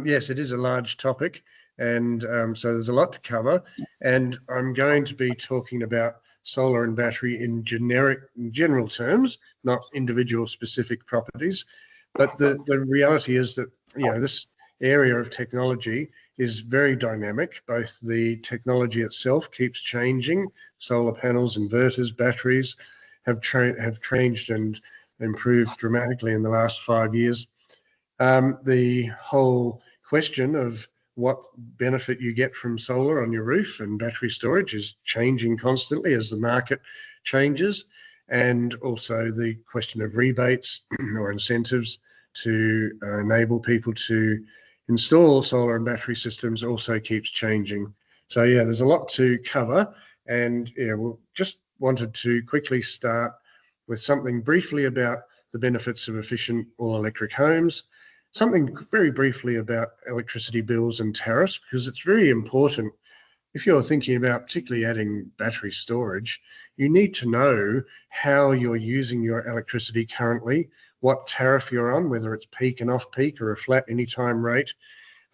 Yes, it is a large topic, and so there's a lot to cover. And I'm going to be talking about solar and battery in general terms, not individual specific properties. But the reality is that, this area of technology is very dynamic. Both the technology itself keeps changing. Solar panels, inverters, batteries have changed and improved dramatically in the last 5 years. The whole question of what benefit you get from solar on your roof and battery storage is changing constantly as the market changes, and also the question of rebates or incentives to enable people to install solar and battery systems also keeps changing. So yeah, there's a lot to cover, and we'll just wanted to quickly start with something briefly about the benefits of efficient all-electric homes, something very briefly about electricity bills and tariffs, because it's very important. If you're thinking about particularly adding battery storage, you need to know how you're using your electricity currently, what tariff you're on, whether it's peak and off-peak or a flat anytime rate,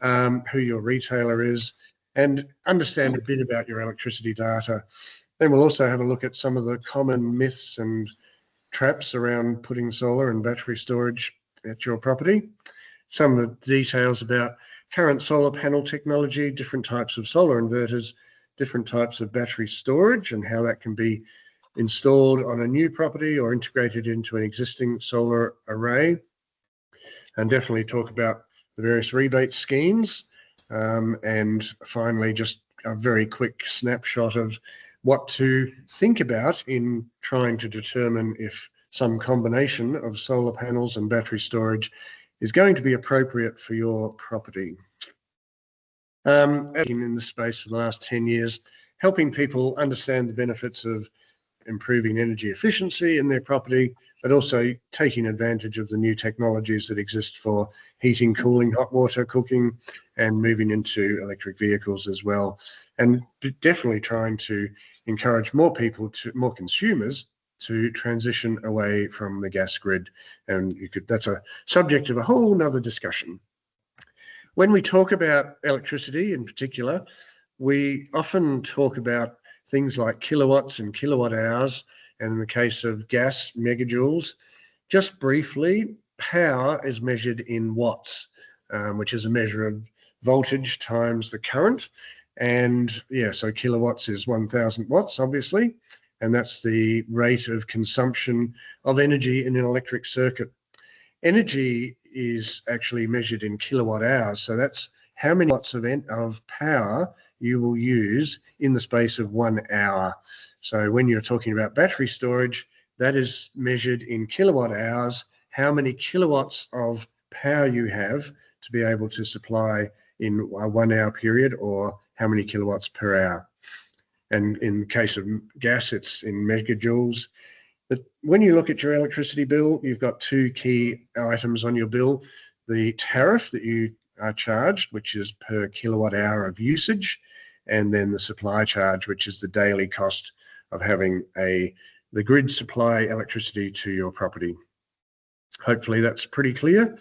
who your retailer is, and understand a bit about your electricity data. Then we'll also have a look at some of the common myths and traps around putting solar and battery storage at your property. Some of the details about current solar panel technology, different types of solar inverters, different types of battery storage, and how that can be installed on a new property or integrated into an existing solar array. And definitely talk about the various rebate schemes. And finally, just a very quick snapshot of what to think about in trying to determine if some combination of solar panels and battery storage is going to be appropriate for your property. In the space for the last 10 years, helping people understand the benefits of improving energy efficiency in their property, but also taking advantage of the new technologies that exist for heating, cooling, hot water, cooking, and moving into electric vehicles as well. And definitely trying to encourage more people, more consumers, to transition away from the gas grid. And that's a subject of a whole nother discussion. When we talk about electricity in particular, we often talk about things like kilowatts and kilowatt hours, and in the case of gas, megajoules. Just briefly, power is measured in watts, which is a measure of voltage times the current. And so kilowatts is 1,000 watts, obviously. And that's the rate of consumption of energy in an electric circuit. Energy is actually measured in kilowatt hours. So that's how many watts of power you will use in the space of 1 hour. So when you're talking about battery storage, that is measured in kilowatt hours, how many kilowatts of power you have to be able to supply in a 1 hour period, or how many kilowatts per hour. And in the case of gas, it's in megajoules. But when you look at your electricity bill, you've got two key items on your bill: the tariff that you are charged, which is per kilowatt hour of usage, and then the supply charge, which is the daily cost of having the grid supply electricity to your property. Hopefully that's pretty clear.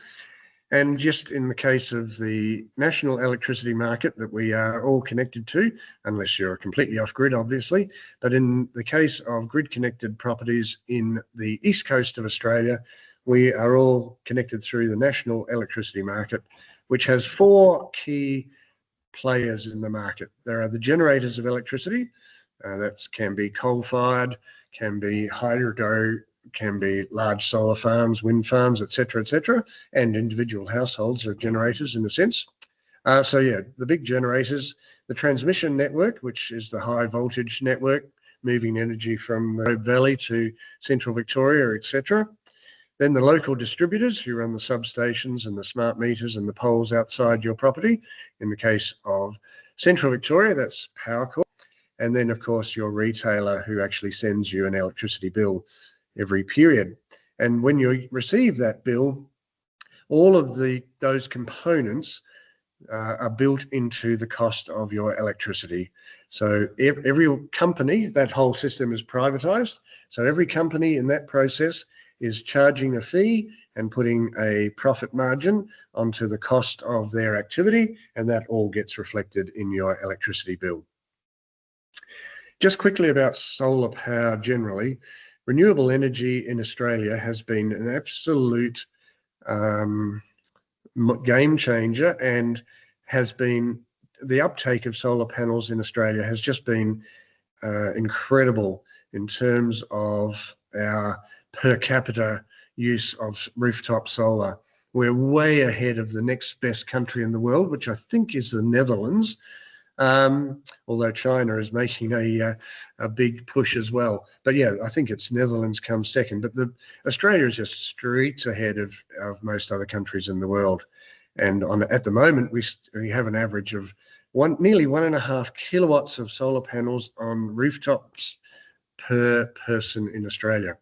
And just in the case of the national electricity market that we are all connected to, unless you're completely off grid, obviously, but in the case of grid connected properties in the east coast of Australia, we are all connected through the national electricity market, which has 4 key players in the market. There are the generators of electricity. That can be coal-fired, can be hydro, can be large solar farms, wind farms, etc., and individual households are generators in a sense. The big generators, the transmission network, which is the high voltage network, moving energy from the Robe Valley to central Victoria, etc. Then the local distributors who run the substations and the smart meters and the poles outside your property. In the case of central Victoria, that's Powercorp. And then, of course, your retailer who actually sends you an electricity bill every period. And when you receive that bill, all of those components are built into the cost of your electricity. So every company, that whole system is privatized. So every company in that process is charging a fee and putting a profit margin onto the cost of their activity, and that all gets reflected in your electricity bill. Just quickly about solar power generally, renewable energy in Australia has been an absolute game changer, and has been, the uptake of solar panels in Australia has just been incredible in terms of our per capita use of rooftop solar. We're way ahead of the next best country in the world, which I think is the Netherlands, although China is making a big push as well. But yeah, I think it's Netherlands comes second, but Australia is just streets ahead of most other countries in the world. And at the moment, we have an average of nearly 1.5 kilowatts of solar panels on rooftops per person in Australia.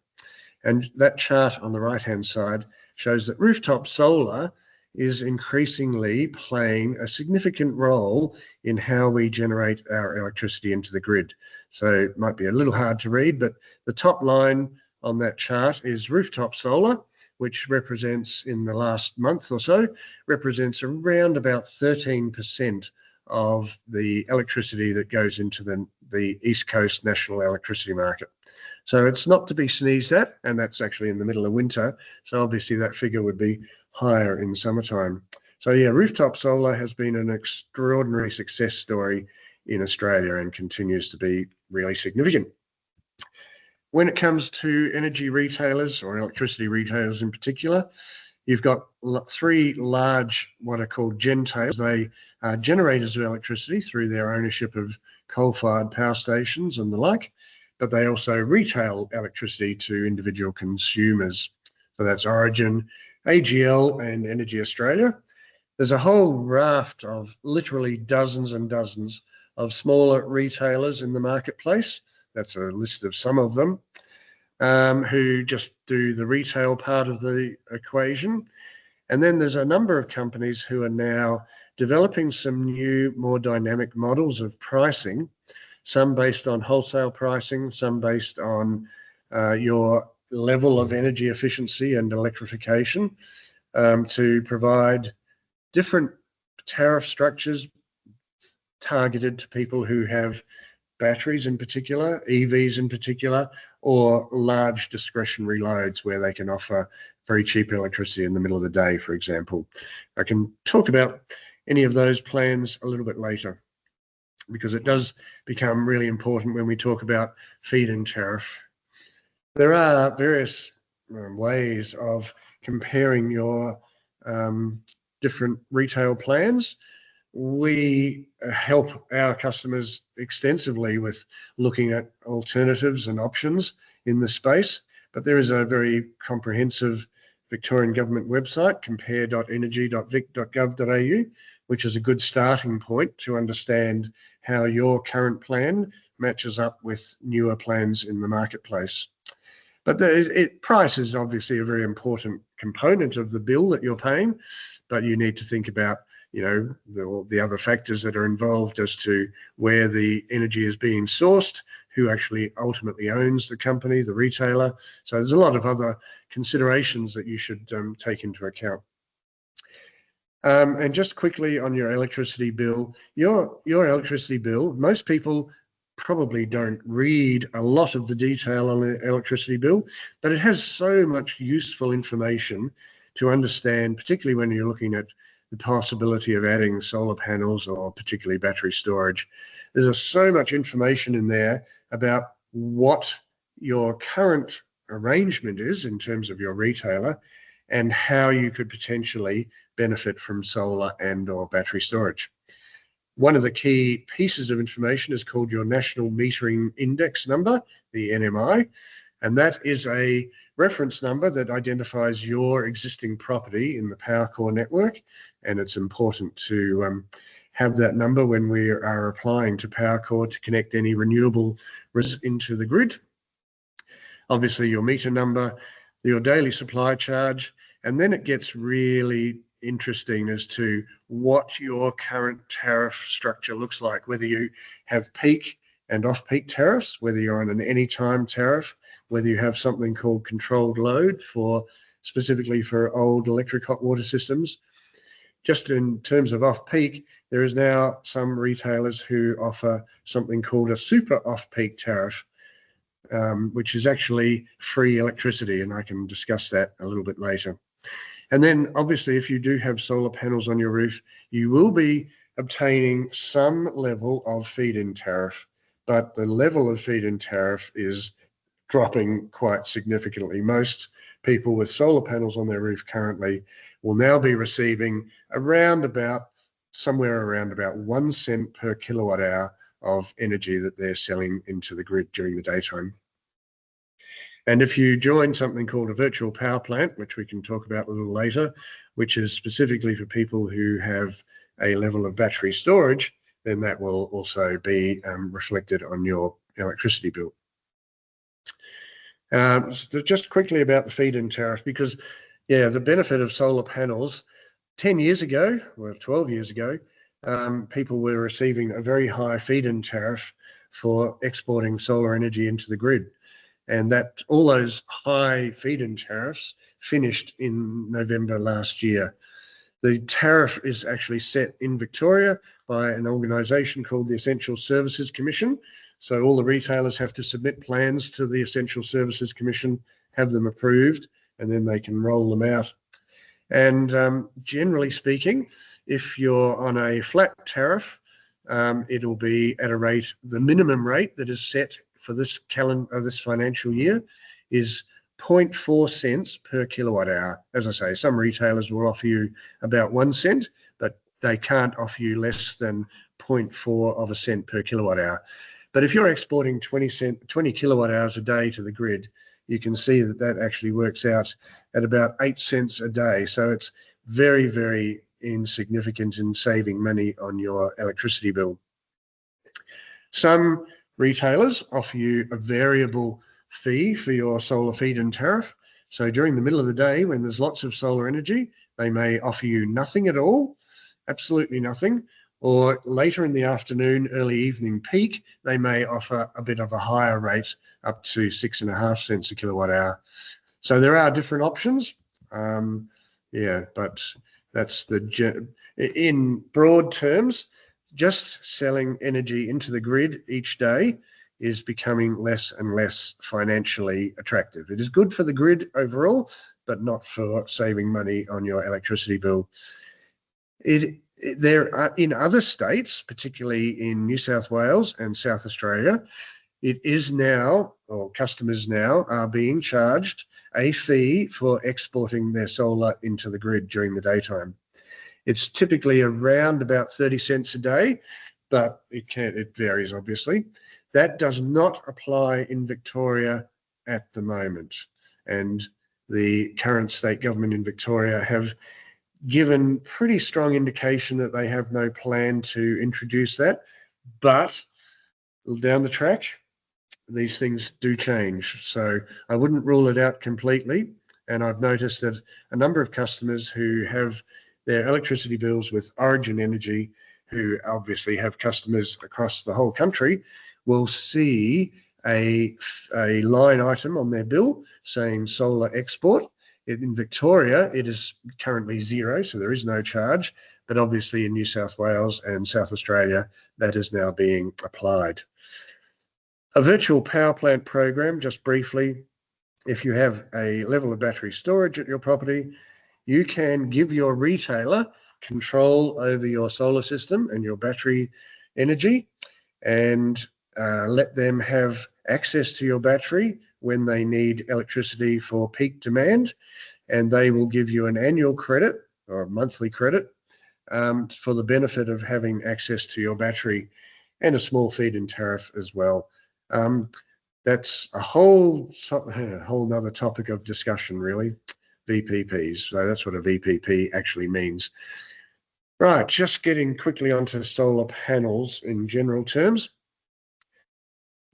And that chart on the right-hand side shows that rooftop solar is increasingly playing a significant role in how we generate our electricity into the grid. So it might be a little hard to read, but the top line on that chart is rooftop solar, which represents, in the last month or so, represents around about 13% of the electricity that goes into the East Coast national electricity market. So it's not to be sneezed at, and that's actually in the middle of winter. So obviously that figure would be higher in summertime. So yeah, rooftop solar has been an extraordinary success story in Australia and continues to be really significant. When it comes to energy retailers, or electricity retailers in particular, you've got 3 large, what are called gentails. They are generators of electricity through their ownership of coal-fired power stations and the like, but they also retail electricity to individual consumers. So that's Origin, AGL, and Energy Australia. There's a whole raft of literally dozens and dozens of smaller retailers in the marketplace. That's a list of some of them, who just do the retail part of the equation. And then there's a number of companies who are now developing some new, more dynamic models of pricing, some based on wholesale pricing, some based on your level of energy efficiency and electrification, to provide different tariff structures targeted to people who have batteries in particular, EVs in particular, or large discretionary loads where they can offer very cheap electricity in the middle of the day, for example. I can talk about any of those plans a little bit later, because it does become really important when we talk about feed-in tariff. There are various ways of comparing your different retail plans. We help our customers extensively with looking at alternatives and options in the space, but there is a very comprehensive Victorian government website, compare.energy.vic.gov.au, which is a good starting point to understand how your current plan matches up with newer plans in the marketplace. But price is obviously a very important component of the bill that you're paying, but you need to think about, you know, the other factors that are involved as to where the energy is being sourced, who actually ultimately owns the company, the retailer. So there's a lot of other considerations that you should take into account. And just quickly on your electricity bill, your electricity bill, most people probably don't read a lot of the detail on the electricity bill, but it has so much useful information to understand, particularly when you're looking at the possibility of adding solar panels or particularly battery storage. There's so much information in there about what your current arrangement is in terms of your retailer and how you could potentially benefit from solar and or battery storage. One of the key pieces of information is called your National Metering Index number, the NMI, and that is a reference number that identifies your existing property in the Powercore network, and it's important to have that number when we are applying to Powercore to connect any renewable risk into the grid. Obviously your meter number, your daily supply charge, and then it gets really interesting as to what your current tariff structure looks like, whether you have peak and off-peak tariffs, whether you're on an anytime tariff, whether you have something called controlled load specifically for old electric hot water systems. Just in terms of off-peak, there is now some retailers who offer something called a super off-peak tariff, which is actually free electricity, and I can discuss that a little bit later. And then obviously, if you do have solar panels on your roof, you will be obtaining some level of feed-in tariff, but the level of feed-in tariff is dropping quite significantly. Most people with solar panels on their roof currently will now be receiving somewhere around about 1 cent per kilowatt hour of energy that they're selling into the grid during the daytime. And if you join something called a virtual power plant, which we can talk about a little later, which is specifically for people who have a level of battery storage, then that will also be reflected on your electricity bill. So just quickly about the feed-in tariff, because the benefit of solar panels, 10 years ago, or 12 years ago, people were receiving a very high feed-in tariff for exporting solar energy into the grid. And that all those high feed-in tariffs finished in November last year. The tariff is actually set in Victoria by an organisation called the Essential Services Commission. So all the retailers have to submit plans to the Essential Services Commission, have them approved, and then they can roll them out. And generally speaking, if you're on a flat tariff, it'll be at a rate, the minimum rate that is set for this financial year is 0.4 cents per kilowatt hour. As I say, some retailers will offer you about 1 cent, but they can't offer you less than 0.4 of a cent per kilowatt hour. But if you're exporting 20 kilowatt hours a day to the grid, you can see that that actually works out at about 8 cents a day. So it's very, very insignificant in saving money on your electricity bill. Some retailers offer you a variable fee for your solar feed-in tariff. So during the middle of the day, when there's lots of solar energy, they may offer you nothing at all, absolutely nothing. Or later in the afternoon, early evening peak, they may offer a bit of a higher rate, up to 6.5 cents a kilowatt hour. So there are different options. But that's in broad terms, just selling energy into the grid each day is becoming less and less financially attractive. It is good for the grid overall, but not for saving money on your electricity bill. There are, in other states, particularly in New South Wales and South Australia, it is now, or customers now, are being charged a fee for exporting their solar into the grid during the daytime. It's typically around about 30 cents a day, but it varies, obviously. That does not apply in Victoria at the moment. And the current state government in Victoria have given pretty strong indication that they have no plan to introduce that. But down the track, these things do change. So I wouldn't rule it out completely. And I've noticed that a number of customers who have their electricity bills with Origin Energy, who obviously have customers across the whole country, will see a line item on their bill saying solar export. In Victoria, it is currently zero, so there is no charge. But obviously in New South Wales and South Australia, that is now being applied. A virtual power plant program, just briefly, if you have a level of battery storage at your property, you can give your retailer control over your solar system and your battery energy, and let them have access to your battery when they need electricity for peak demand, and they will give you an annual credit or a monthly credit for the benefit of having access to your battery, and a small feed-in tariff as well. That's a whole nother topic of discussion, really, VPPs. So that's what a VPP actually means. Right, just getting quickly onto solar panels in general terms.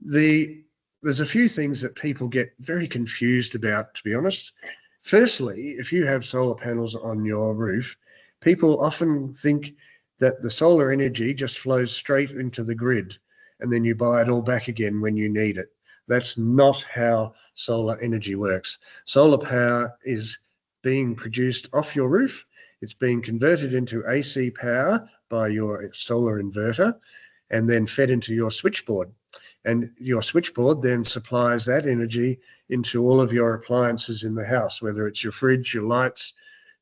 There's a few things that people get very confused about, to be honest. Firstly, if you have solar panels on your roof, people often think that the solar energy just flows straight into the grid. and then you buy it all back again when you need it. That's not how solar energy works. Solar power is being produced off your roof. It's being converted into AC power by your solar inverter and then fed into your switchboard. And your switchboard then supplies that energy into all of your appliances in the house, whether it's your fridge, your lights,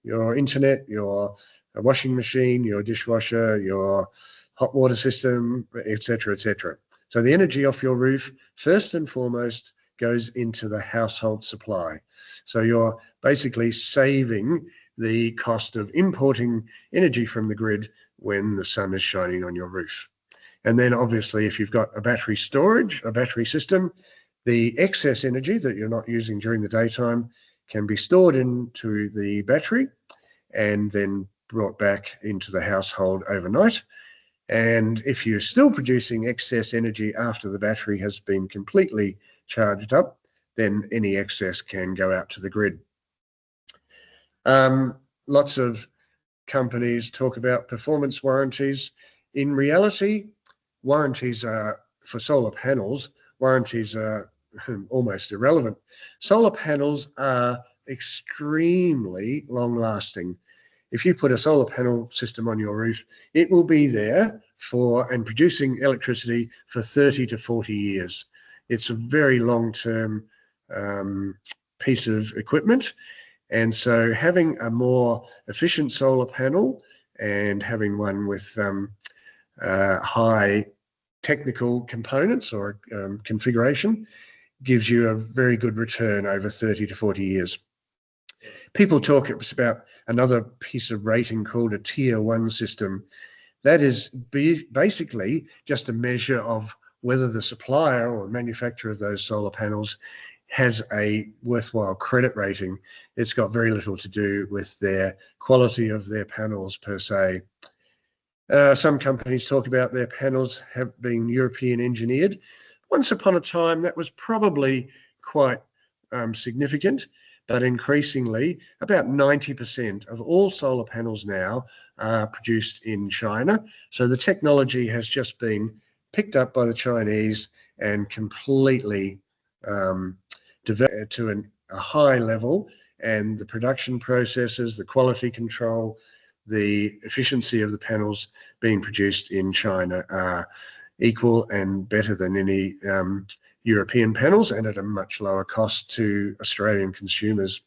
your internet, your washing machine, your dishwasher, your hot water system, etc., etc. So the energy off your roof, first and foremost, goes into the household supply. So you're basically saving the cost of importing energy from the grid when the sun is shining on your roof. And then obviously if you've got a battery storage, a battery system, the excess energy that you're not using during the daytime can be stored into the battery and then brought back into the household overnight. And if you're still producing excess energy after the battery has been completely charged up, then any excess can go out to the grid. Lots of companies talk about performance warranties. In reality, warranties are, for solar panels, warranties are almost irrelevant. Solar panels are extremely long-lasting. If you put a solar panel system on your roof, it will be there and producing electricity for 30 to 40 years. It's a very long-term piece of equipment. And so having a more efficient solar panel and having one with high technical components or configuration gives you a very good return over 30 to 40 years. People talk about another piece of rating called a tier 1 system. That is basically just a measure of whether the supplier or manufacturer of those solar panels has a worthwhile credit rating. It's got very little to do with their quality of their panels per se. Some companies talk about their panels have been European engineered. Once upon a time, that was probably quite significant, but increasingly, about 90% of all solar panels now are produced in China. So the technology has just been picked up by the Chinese and completely developed to a high level, and the production processes, the quality control, the efficiency of the panels being produced in China are equal and better than any European panels, and at a much lower cost to Australian consumers.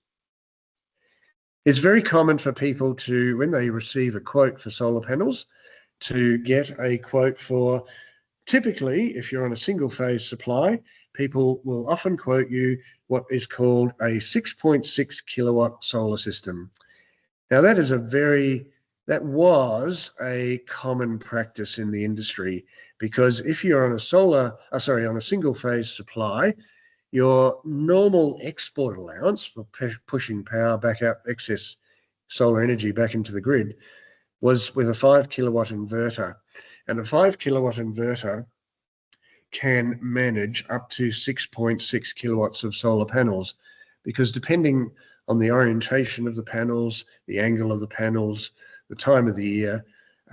It's very common for people to, when they receive a quote for solar panels, to get a quote for, typically, if you're on a single phase supply, people will often quote you what is called a 6.6 kilowatt solar system. Now that was a common practice in the industry, because if you're on on a single phase supply, your normal export allowance for pushing power back out, excess solar energy back into the grid, was with a 5 kilowatt inverter. And a 5 kilowatt inverter can manage up to 6.6 kilowatts of solar panels, because depending on the orientation of the panels, the angle of the panels, the time of the year,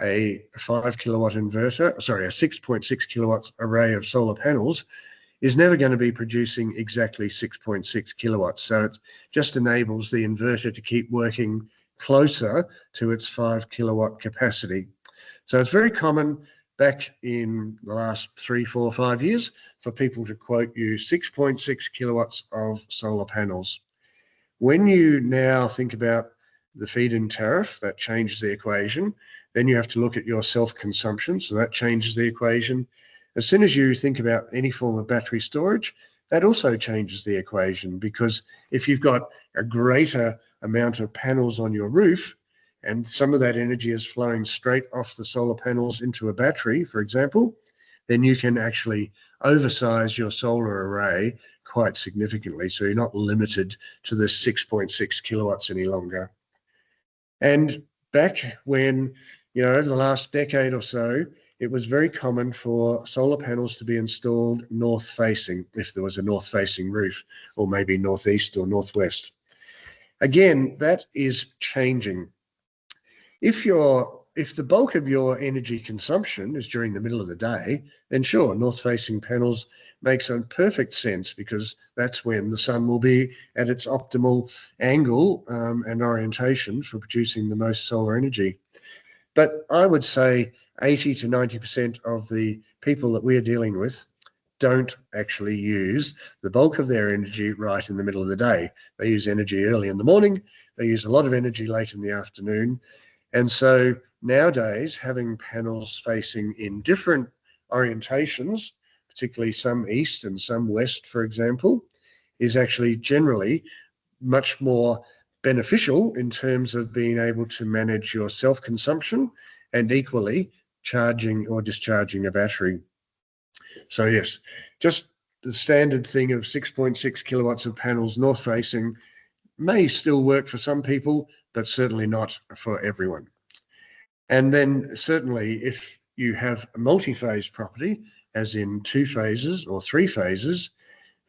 a 5 kilowatt inverter, a 6.6 kilowatts array of solar panels is never going to be producing exactly 6.6 kilowatts. So it just enables the inverter to keep working closer to its 5 kilowatt capacity. So it's very common back in the last 3, 4, 5 years for people to quote you 6.6 kilowatts of solar panels. When you now think about the feed-in tariff, that changes the equation. Then you have to look at your self-consumption, so that changes the equation. As soon as you think about any form of battery storage, that also changes the equation, because if you've got a greater amount of panels on your roof, and some of that energy is flowing straight off the solar panels into a battery, for example, then you can actually oversize your solar array quite significantly. So you're not limited to the 6.6 kilowatts any longer. And back when, over the last decade or so, it was very common for solar panels to be installed north-facing, if there was a north-facing roof, or maybe northeast or northwest. Again, that is changing. If you're if the bulk of your energy consumption is during the middle of the day, then sure, north-facing panels makes a perfect sense, because that's when the sun will be at its optimal angle and orientation for producing the most solar energy. But I would say 80 to 90% of the people that we're dealing with don't actually use the bulk of their energy right in the middle of the day. They use energy early in the morning, they use a lot of energy late in the afternoon. And so nowadays, having panels facing in different orientations, particularly some east and some west, for example, is actually generally much more beneficial in terms of being able to manage your self-consumption and equally charging or discharging a battery. So yes, just the standard thing of 6.6 kilowatts of panels north-facing may still work for some people, but certainly not for everyone. And then certainly if you have a multi-phase property, as in 2 phases or 3 phases,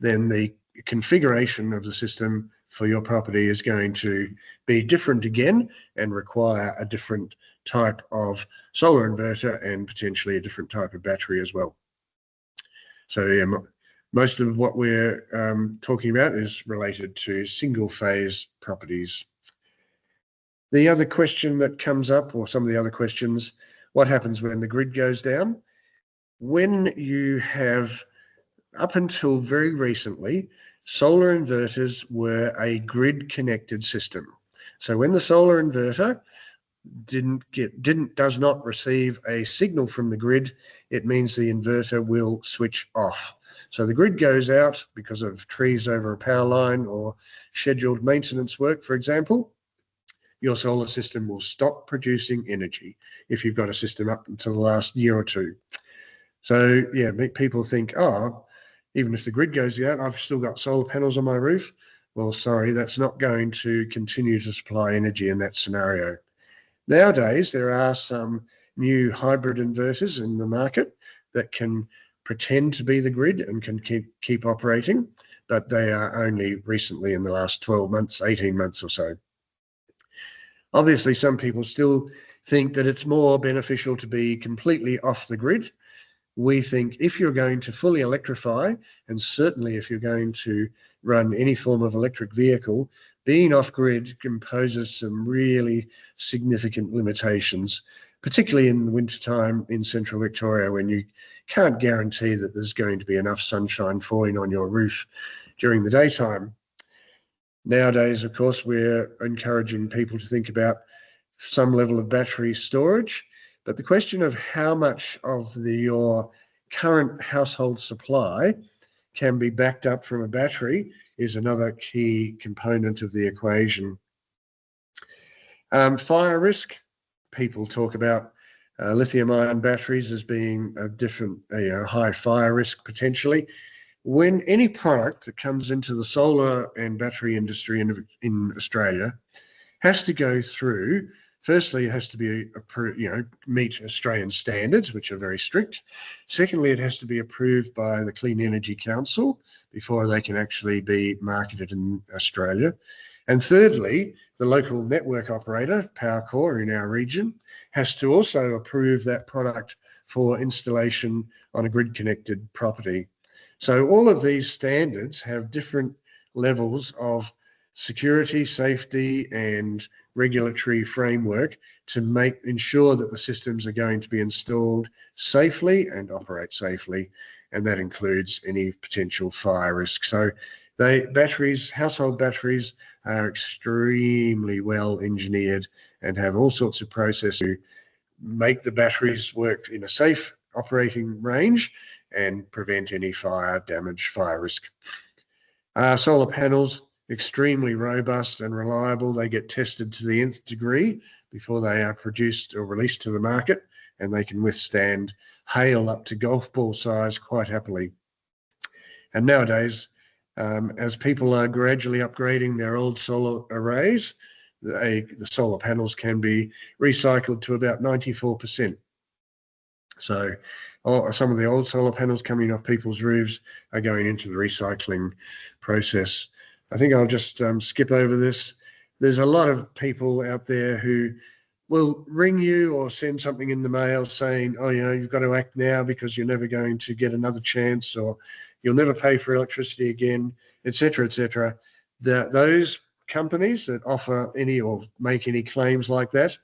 then the configuration of the system for your property is going to be different again and require a different type of solar inverter and potentially a different type of battery as well. So yeah, most of what we're talking about is related to single phase properties. The other question that comes up, or some of the other questions, what happens when the grid goes down? When you have, up until very recently, solar inverters were a grid connected system. So when the solar inverter does not receive a signal from the grid, it means the inverter will switch off. So the grid goes out because of trees over a power line or scheduled maintenance work, for example. Your solar system will stop producing energy if you've got a system up until the last year or two. So yeah, people think, oh, even if the grid goes out, I've still got solar panels on my roof. Well, sorry, that's not going to continue to supply energy in that scenario. Nowadays, there are some new hybrid inverters in the market that can pretend to be the grid and can keep operating, but they are only recently in the last 12 months, 18 months or so. Obviously, some people still think that it's more beneficial to be completely off the grid. We think if you're going to fully electrify, and certainly if you're going to run any form of electric vehicle, being off-grid imposes some really significant limitations, particularly in the wintertime in central Victoria, when you can't guarantee that there's going to be enough sunshine falling on your roof during the daytime. Nowadays, of course, we're encouraging people to think about some level of battery storage, but the question of how much of your current household supply can be backed up from a battery is another key component of the equation. Fire risk, people talk about lithium-ion batteries as being a different, high fire risk potentially. When any product that comes into the solar and battery industry in Australia has to go through, firstly, it has to be approved, meet Australian standards, which are very strict. Secondly, it has to be approved by the Clean Energy Council before they can actually be marketed in Australia. And thirdly, the local network operator, Powercore in our region, has to also approve that product for installation on a grid-connected property. So all of these standards have different levels of security, safety, and regulatory framework to ensure that the systems are going to be installed safely and operate safely, and that includes any potential fire risk. So household batteries are extremely well engineered and have all sorts of processes to make the batteries work in a safe operating range and prevent any fire damage, fire risk. Solar panels, extremely robust and reliable. They get tested to the nth degree before they are produced or released to the market, and they can withstand hail up to golf ball size quite happily. And nowadays, as people are gradually upgrading their old solar arrays, the solar panels can be recycled to about 94%. So some of the old solar panels coming off people's roofs are going into the recycling process. I think I'll just skip over this. There's a lot of people out there who will ring you or send something in the mail saying, oh, you've got to act now because you're never going to get another chance, or you'll never pay for electricity again, etc., etc. Those companies that offer any or make any claims like that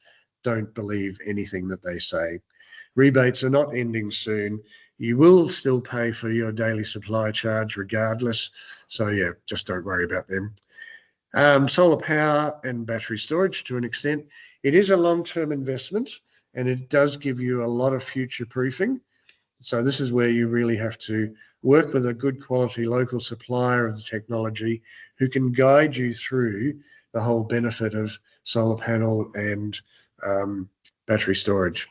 don't believe anything that they say. Rebates are not ending soon. You will still pay for your daily supply charge regardless. So yeah, just don't worry about them. Solar power and battery storage, to an extent, it is a long-term investment, and it does give you a lot of future proofing. So this is where you really have to work with a good quality local supplier of the technology who can guide you through the whole benefit of solar panel and battery storage.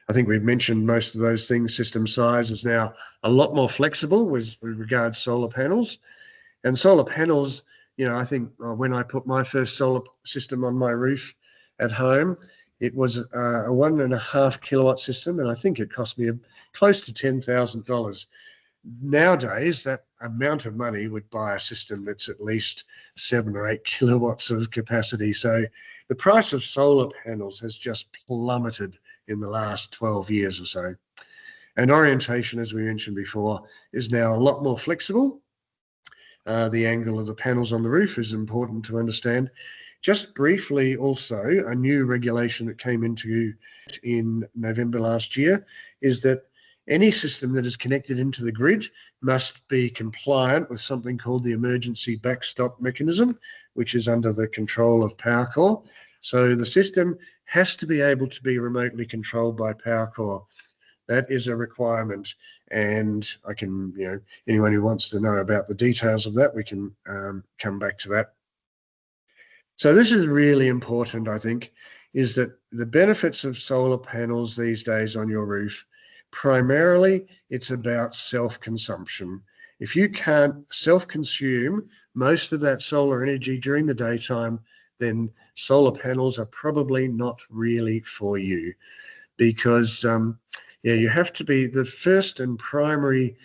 I think we've mentioned most of those things. System size is now a lot more flexible with regards to solar panels. And solar panels, I think when I put my first solar system on my roof at home, it was a 1.5 kilowatt system, and I think it cost me close to $10,000. Nowadays, that amount of money would buy a system that's at least 7 or 8 kilowatts of capacity. So the price of solar panels has just plummeted in the last 12 years or so. And orientation, as we mentioned before, is now a lot more flexible. The angle of the panels on the roof is important to understand. Just briefly also, a new regulation that came into in November last year is that any system that is connected into the grid must be compliant with something called the emergency backstop mechanism, which is under the control of PowerCore. So the system has to be able to be remotely controlled by PowerCore. That is a requirement, and I can, anyone who wants to know about the details of that, we can come back to that. So this is really important, I think, is that the benefits of solar panels these days on your roof, primarily it's about self-consumption. If you can't self-consume most of that solar energy during the daytime, then solar panels are probably not really for you, because you have to be the first and primary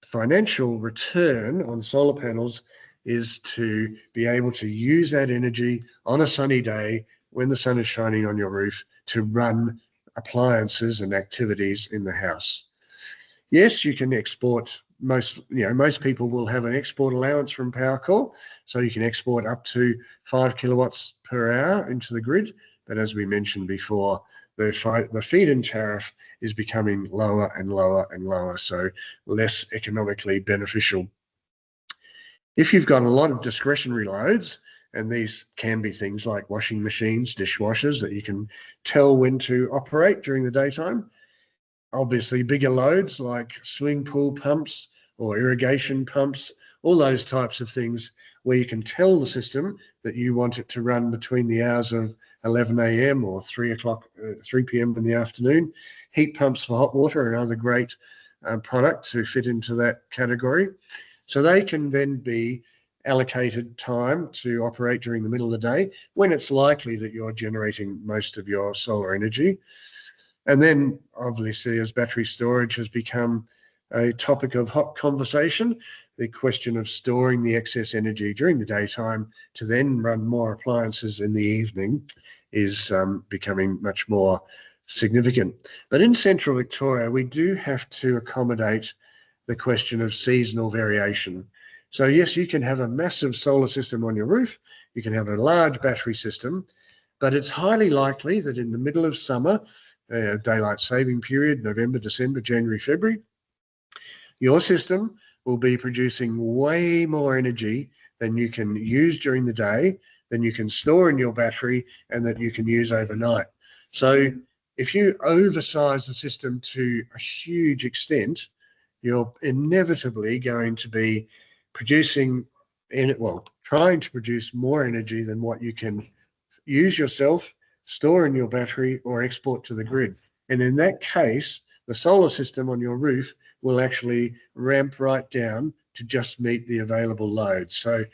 financial return on solar panels is to be able to use that energy on a sunny day when the sun is shining on your roof to run appliances and activities in the house. Yes, you can export most people will have an export allowance from PowerCore, so you can export up to 5 kilowatts per hour into the grid. But as we mentioned before, the feed-in tariff is becoming lower and lower and lower, so less economically beneficial. If you've got a lot of discretionary loads, and these can be things like washing machines, dishwashers that you can tell when to operate during the daytime, obviously bigger loads like swimming pool pumps or irrigation pumps, all those types of things where you can tell the system that you want it to run between the hours of 11 a.m. or 3 p.m. in the afternoon. Heat pumps for hot water are another great product to fit into that category. So they can then be allocated time to operate during the middle of the day when it's likely that you're generating most of your solar energy. And then obviously, as battery storage has become a topic of hot conversation, the question of storing the excess energy during the daytime to then run more appliances in the evening is becoming much more significant. But in central Victoria, we do have to accommodate the question of seasonal variation. So yes, you can have a massive solar system on your roof, you can have a large battery system, but it's highly likely that in the middle of summer, daylight saving period, November, December, January, February, your system will be producing way more energy than you can use during the day, than you can store in your battery, and that you can use overnight. So if you oversize the system to a huge extent, you're inevitably going to be producing, trying to produce more energy than what you can use yourself, store in your battery, or export to the grid. And in that case, the solar system on your roof will actually ramp right down to just meet the available load. So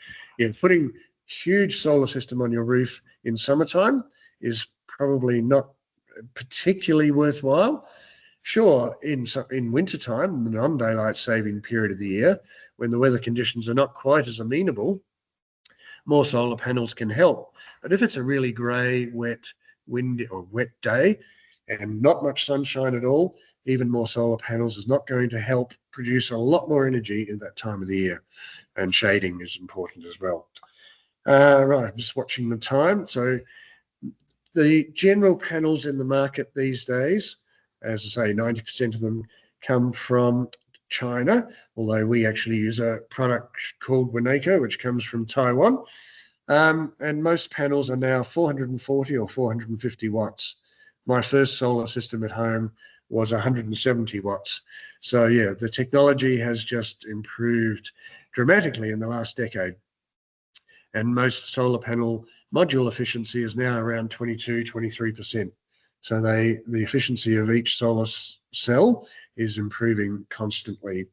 putting huge solar system on your roof in summertime is probably not particularly worthwhile. Sure, in wintertime, the non-daylight saving period of the year, when the weather conditions are not quite as amenable, more solar panels can help. But if it's a really grey, wet, windy or wet day and not much sunshine at all, even more solar panels is not going to help produce a lot more energy in that time of the year. And shading is important as well. Right, I'm just watching the time. So the general panels in the market these days, as I say, 90% of them come from China, although we actually use a product called Winneco, which comes from Taiwan. And most panels are now 440 or 450 watts. My first solar system at home was 170 watts. So yeah, the technology has just improved dramatically in the last decade. And most solar panel module efficiency is now around 22, 23%. So the efficiency of each solar cell is improving constantly.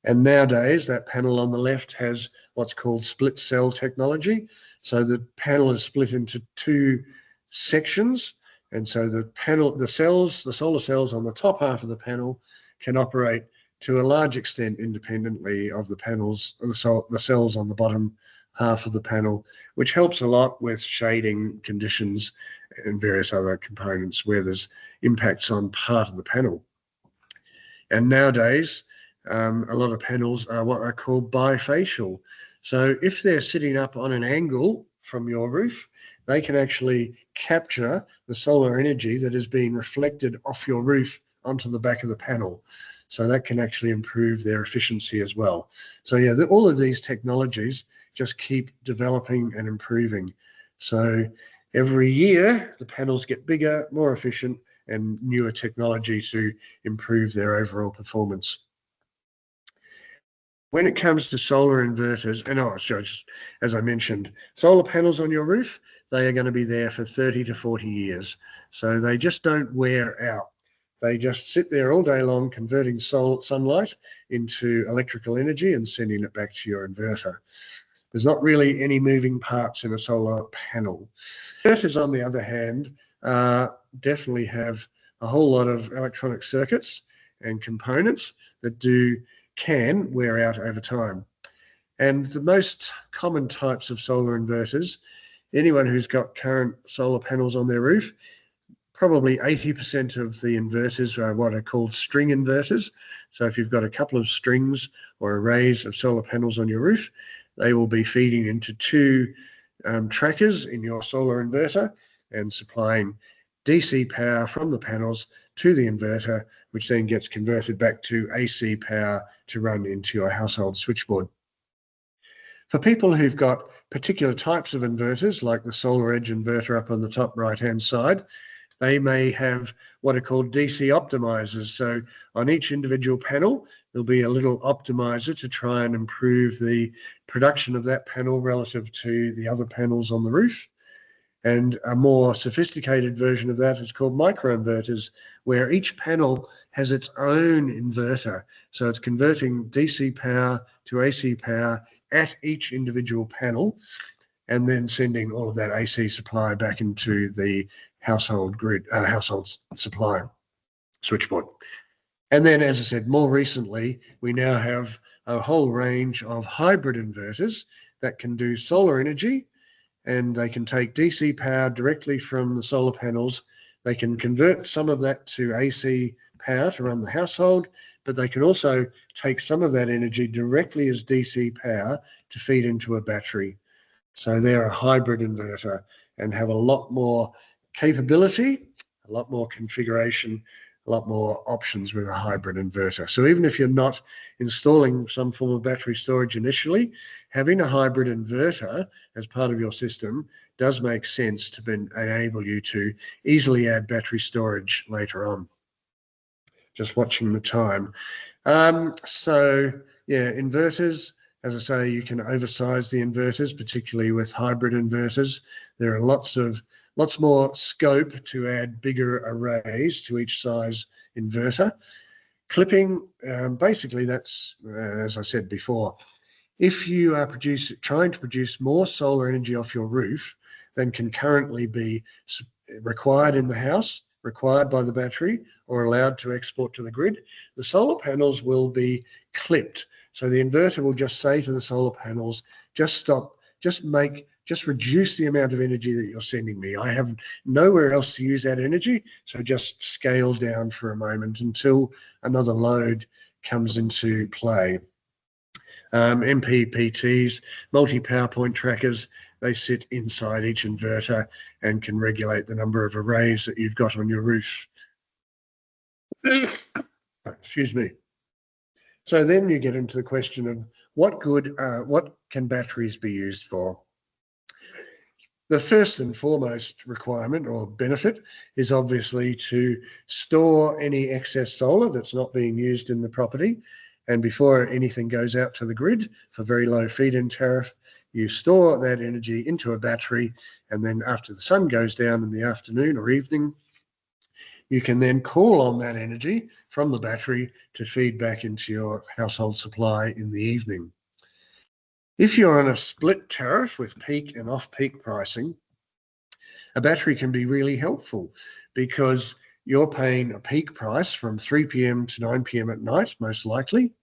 And nowadays, that panel on the left has what's called split cell technology. So the panel is split into two sections. And so the solar cells on the top half of the panel can operate to a large extent independently of the panels, the cells on the bottom half of the panel, which helps a lot with shading conditions and various other components where there's impacts on part of the panel. And nowadays, a lot of panels are what are called bifacial. So if they're sitting up on an angle from your roof, they can actually capture the solar energy that is being reflected off your roof onto the back of the panel. So that can actually improve their efficiency as well. So yeah, all of these technologies just keep developing and improving. So every year, the panels get bigger, more efficient, and newer technology to improve their overall performance. When it comes to solar inverters, and as I mentioned, solar panels on your roof, they are going to be there for 30 to 40 years. So they just don't wear out. They just sit there all day long, converting sunlight into electrical energy and sending it back to your inverter. There's not really any moving parts in a solar panel. Inverters, on the other hand, definitely have a whole lot of electronic circuits and components that can wear out over time. And the most common types of solar inverters, anyone who's got current solar panels on their roof, probably 80% of the inverters are what are called string inverters. So if you've got a couple of strings or arrays of solar panels on your roof, they will be feeding into two trackers in your solar inverter and supplying DC power from the panels to the inverter, which then gets converted back to AC power to run into your household switchboard. For people who've got particular types of inverters, like the Solar Edge inverter up on the top right-hand side, they may have what are called DC optimizers. So on each individual panel, there'll be a little optimizer to try and improve the production of that panel relative to the other panels on the roof. And a more sophisticated version of that is called microinverters, where each panel has its own inverter. So it's converting DC power to AC power at each individual panel, and then sending all of that AC supply back into the household grid, household supply switchboard. And then, as I said, more recently, we now have a whole range of hybrid inverters that can do solar energy, and they can take DC power directly from the solar panels. They can convert some of that to AC power to run the household, but they can also take some of that energy directly as DC power to feed into a battery. So they're a hybrid inverter and have a lot more capability, a lot more configuration, a lot more options with a hybrid inverter. So even if you're not installing some form of battery storage initially, having a hybrid inverter as part of your system does make sense to enable you to easily add battery storage later on. Just watching the time. So yeah, inverters, as I say, you can oversize the inverters, particularly with hybrid inverters. There are lots more scope to add bigger arrays to each size inverter. Clipping, basically that's, as I said before, if you are trying to produce more solar energy off your roof than can currently be required in the house, required by the battery, or allowed to export to the grid, the solar panels will be clipped. So the inverter will just say to the solar panels, just make just reduce the amount of energy that you're sending me. I have nowhere else to use that energy, so just scale down for a moment until another load comes into play. MPPTs, multi-power point trackers, they sit inside each inverter and can regulate the number of arrays that you've got on your roof. Excuse me. So then you get into the question of what can batteries be used for? The first and foremost requirement or benefit is obviously to store any excess solar that's not being used in the property. And before anything goes out to the grid for very low feed-in tariff, you store that energy into a battery, and then after the sun goes down in the afternoon or evening, you can then call on that energy from the battery to feed back into your household supply in the evening. If you're on a split tariff with peak and off-peak pricing, a battery can be really helpful because you're paying a peak price from 3 p.m. to 9 p.m. at night, most likely.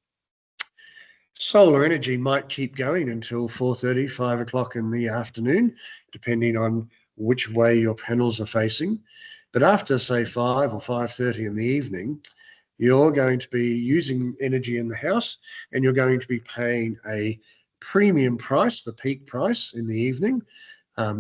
Solar energy might keep going until 4:30, 5 o'clock in the afternoon, depending on which way your panels are facing. But after, say, 5 or 5:30 in the evening, you're going to be using energy in the house, and you're going to be paying a premium price, the peak price in the evening.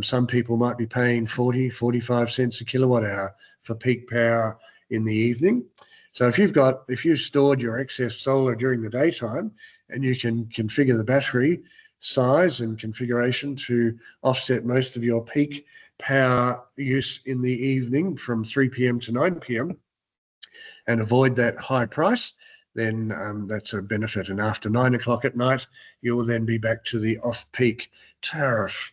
Some people might be paying 40, 45 cents a kilowatt hour for peak power in the evening. So if you've stored your excess solar during the daytime, and you can configure the battery size and configuration to offset most of your peak power use in the evening from 3 p.m. to 9 p.m. and avoid that high price, then that's a benefit. And after 9 o'clock at night, you will then be back to the off-peak tariff.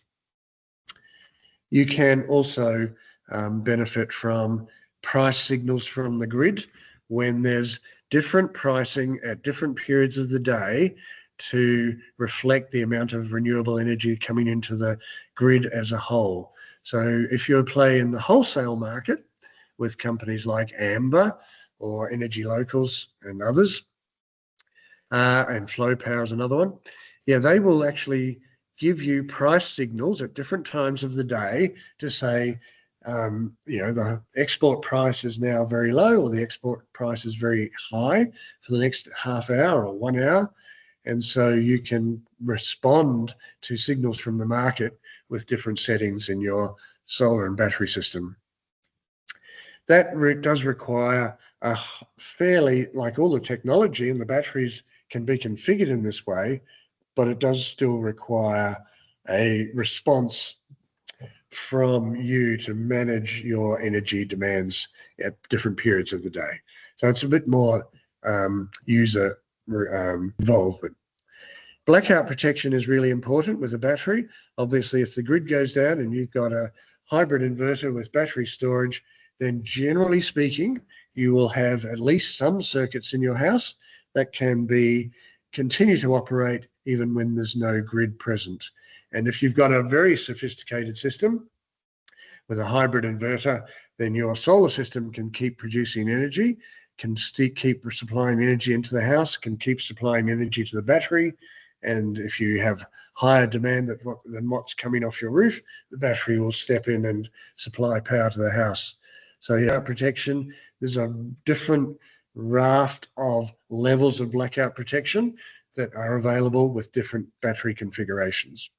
You can also benefit from price signals from the grid when there's different pricing at different periods of the day to reflect the amount of renewable energy coming into the grid as a whole. So if you play in the wholesale market with companies like Amber or Energy Locals and others, and Flow Power is another one, yeah, they will actually give you price signals at different times of the day to say, the export price is now very low, or the export price is very high for the next half hour or 1 hour. And so you can respond to signals from the market with different settings in your solar and battery system. That does require a fairly, like all the technology and the batteries can be configured in this way, but it does still require a response from you to manage your energy demands at different periods of the day. So it's a bit more user involvement. Blackout protection is really important with a battery. Obviously, if the grid goes down and you've got a hybrid inverter with battery storage, then generally speaking, you will have at least some circuits in your house that can continue to operate even when there's no grid present. And if you've got a very sophisticated system with a hybrid inverter, then your solar system can keep producing energy, can keep supplying energy into the house, can keep supplying energy to the battery. And if you have higher demand than what's coming off your roof, the battery will step in and supply power to the house. So yeah, protection, there's a different raft of levels of blackout protection that are available with different battery configurations.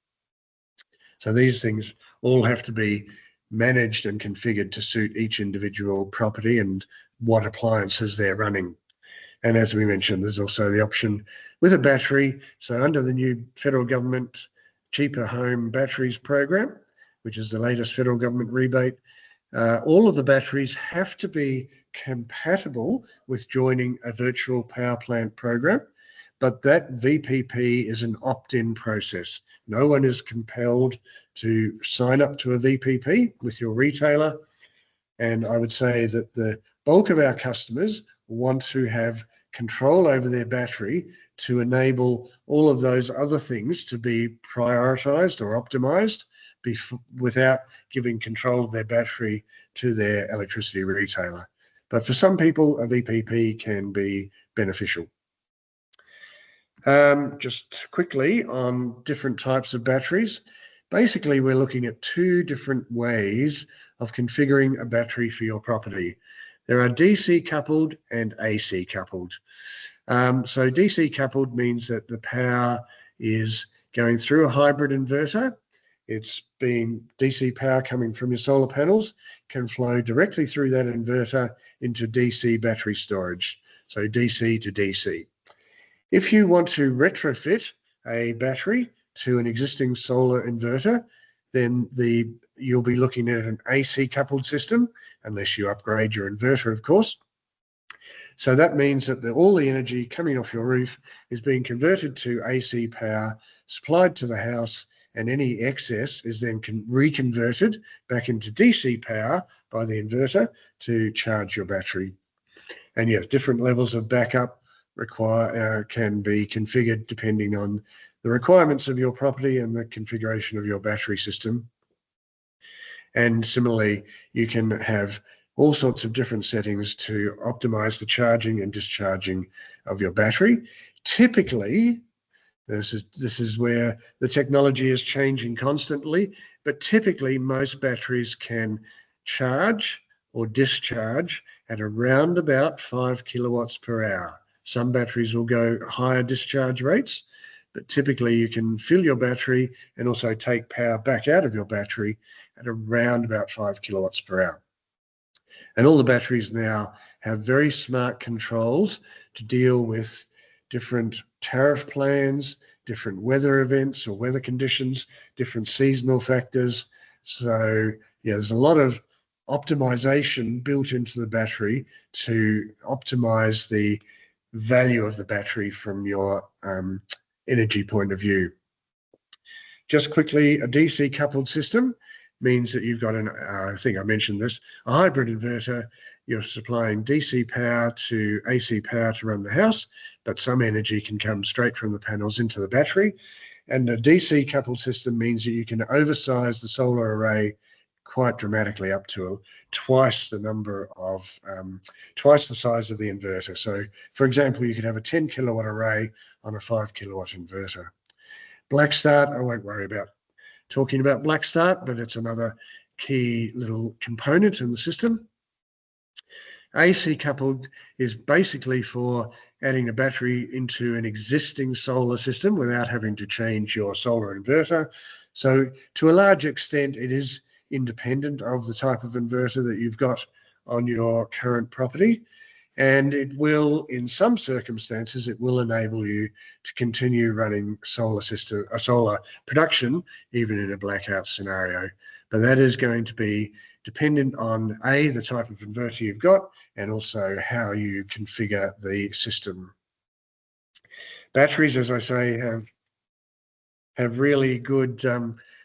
So these things all have to be managed and configured to suit each individual property and what appliances they're running. And as we mentioned, there's also the option with a battery. So under the new federal government Cheaper Home Batteries program, which is the latest federal government rebate, all of the batteries have to be compatible with joining a virtual power plant program. But that VPP is an opt-in process. No one is compelled to sign up to a VPP with your retailer. And I would say that the bulk of our customers want to have control over their battery to enable all of those other things to be prioritized or optimized without giving control of their battery to their electricity retailer. But for some people, a VPP can be beneficial. Just quickly on different types of batteries. Basically, we're looking at two different ways of configuring a battery for your property. There are DC coupled and AC coupled. So DC coupled means that the power is going through a hybrid inverter. It's being DC power coming from your solar panels can flow directly through that inverter into DC battery storage. So DC to DC. If you want to retrofit a battery to an existing solar inverter, then you'll be looking at an AC coupled system, unless you upgrade your inverter, of course. So that means that all the energy coming off your roof is being converted to AC power, supplied to the house, and any excess is then reconverted back into DC power by the inverter to charge your battery. And yes, different levels of backup can be configured depending on the requirements of your property and the configuration of your battery system. And similarly, you can have all sorts of different settings to optimize the charging and discharging of your battery. Typically, this is where the technology is changing constantly, but typically most batteries can charge or discharge at around about 5 kilowatts per hour. Some batteries will go higher discharge rates, but typically you can fill your battery and also take power back out of your battery at around about 5 kilowatts per hour. And all the batteries now have very smart controls to deal with different tariff plans, different weather events or weather conditions, different seasonal factors. So yeah, there's a lot of optimization built into the battery to optimize the value of the battery from your energy point of view. Just quickly, a DC coupled system means that you've got I think I mentioned this, a hybrid inverter. You're supplying DC power to AC power to run the house, but some energy can come straight from the panels into the battery. And a DC coupled system means that you can oversize the solar array quite dramatically, up to twice the size of the inverter. So for example, you could have a 10 kilowatt array on a 5 kilowatt inverter. Black start, I won't worry about talking about black start, but it's another key little component in the system. AC coupled is basically for adding a battery into an existing solar system without having to change your solar inverter. So to a large extent, it is independent of the type of inverter that you've got on your current property. And it will, in some circumstances, it will enable you to continue running solar production, even in a blackout scenario. But that is going to be dependent on the type of inverter you've got, and also how you configure the system. Batteries, as I say, have really good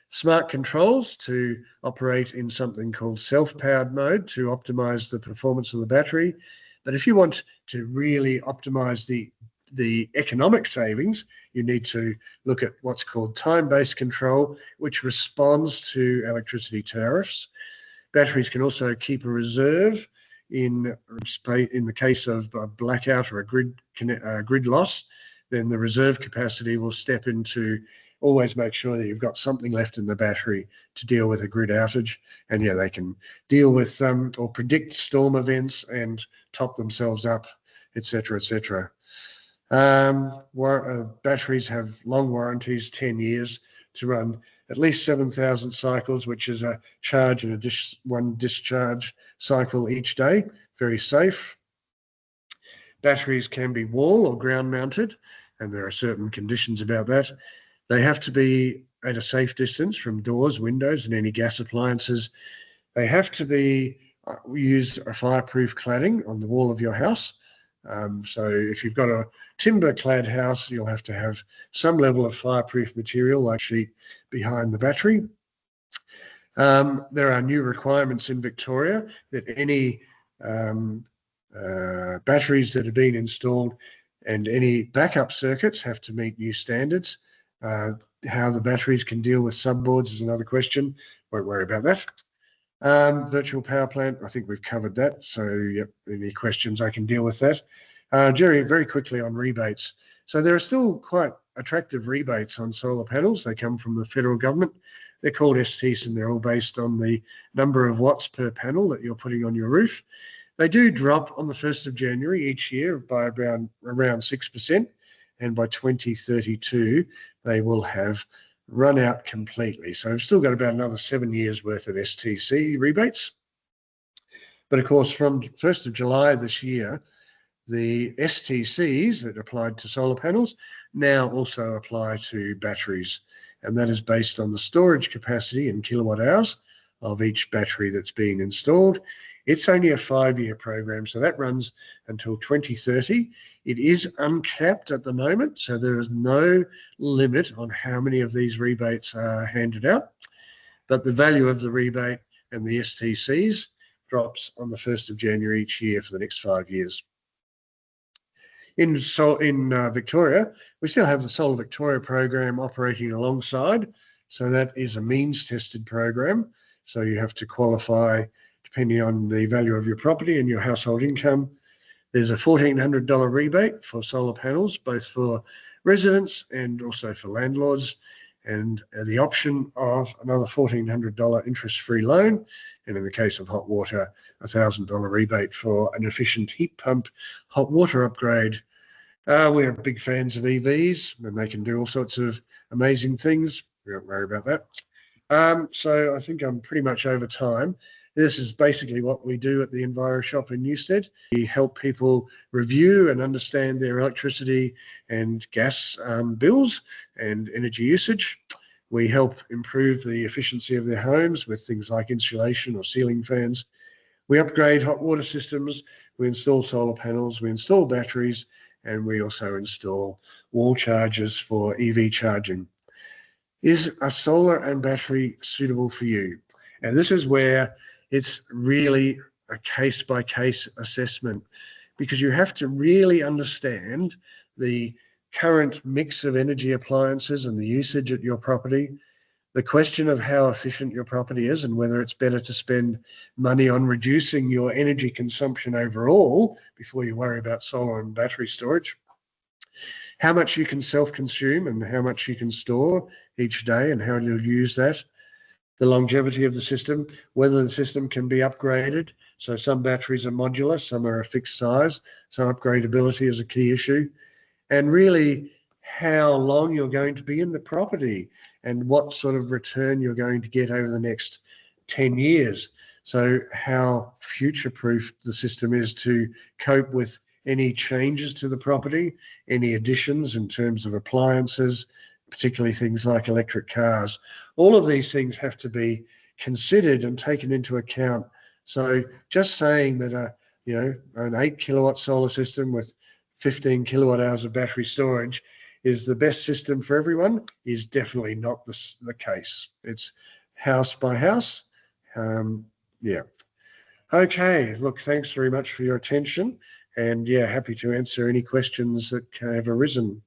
smart controls to operate in something called self-powered mode to optimize the performance of the battery. But if you want to really optimize the economic savings, you need to look at what's called time-based control, which responds to electricity tariffs. Batteries can also keep a reserve in the case of a blackout or a grid loss. Then the reserve capacity will step in to always make sure that you've got something left in the battery to deal with a grid outage. And yeah, they can deal with or predict storm events and top themselves up, etc., etc. Batteries have long warranties, 10 years, to run at least 7,000 cycles, which is a charge and one discharge cycle each day. Very safe. Batteries can be wall or ground mounted, and there are certain conditions about that. They have to be at a safe distance from doors, windows, and any gas appliances. They have to use a fireproof cladding on the wall of your house. So if you've got a timber-clad house, you'll have to have some level of fireproof material like sheet behind the battery. There are new requirements in Victoria that any batteries that have been installed and any backup circuits have to meet new standards. How the batteries can deal with subboards is another question. Won't worry about that. Virtual power plant, I think we've covered that. So yep, any questions, I can deal with that. Jerry, very quickly on rebates. So there are still quite attractive rebates on solar panels. They come from the federal government. They're called STs, and they're all based on the number of watts per panel that you're putting on your roof. They do drop on the 1st of January each year by around 6%, and by 2032 they will have run out completely. So we've still got about another 7 years worth of STC rebates. But of course, from 1st of July this year, the STCs that applied to solar panels now also apply to batteries, and that is based on the storage capacity in kilowatt hours of each battery that's been installed. It's only a 5-year program, so that runs until 2030. It is uncapped at the moment, so there is no limit on how many of these rebates are handed out. But the value of the rebate and the STCs drops on the 1st of January each year for the next 5 years. In Victoria, we still have the Solar Victoria program operating alongside. So that is a means-tested program. So you have to qualify depending on the value of your property and your household income. There's a $1,400 rebate for solar panels, both for residents and also for landlords, and the option of another $1,400 interest-free loan. And in the case of hot water, a $1,000 rebate for an efficient heat pump hot water upgrade. We're big fans of EVs, and they can do all sorts of amazing things. We won't worry about that. So I think I'm pretty much over time. This is basically what we do at the Enviroshop in Newstead. We help people review and understand their electricity and gas bills and energy usage. We help improve the efficiency of their homes with things like insulation or ceiling fans. We upgrade hot water systems, we install solar panels, we install batteries, and we also install wall chargers for EV charging. Is a solar and battery suitable for you? And this is where it's really a case-by-case assessment, because you have to really understand the current mix of energy appliances and the usage at your property, the question of how efficient your property is and whether it's better to spend money on reducing your energy consumption overall before you worry about solar and battery storage, how much you can self-consume and how much you can store each day and how you'll use that, the longevity of the system, whether the system can be upgraded. So some batteries are modular, some are a fixed size, so upgradability is a key issue. And really how long you're going to be in the property and what sort of return you're going to get over the next 10 years. So how future-proof the system is to cope with any changes to the property, any additions in terms of appliances, particularly things like electric cars. All of these things have to be considered and taken into account. So just saying that an 8 kilowatt solar system with 15 kilowatt hours of battery storage is the best system for everyone is definitely not the case. It's house by house. Yeah. Okay, look, thanks very much for your attention, and yeah, happy to answer any questions that have arisen.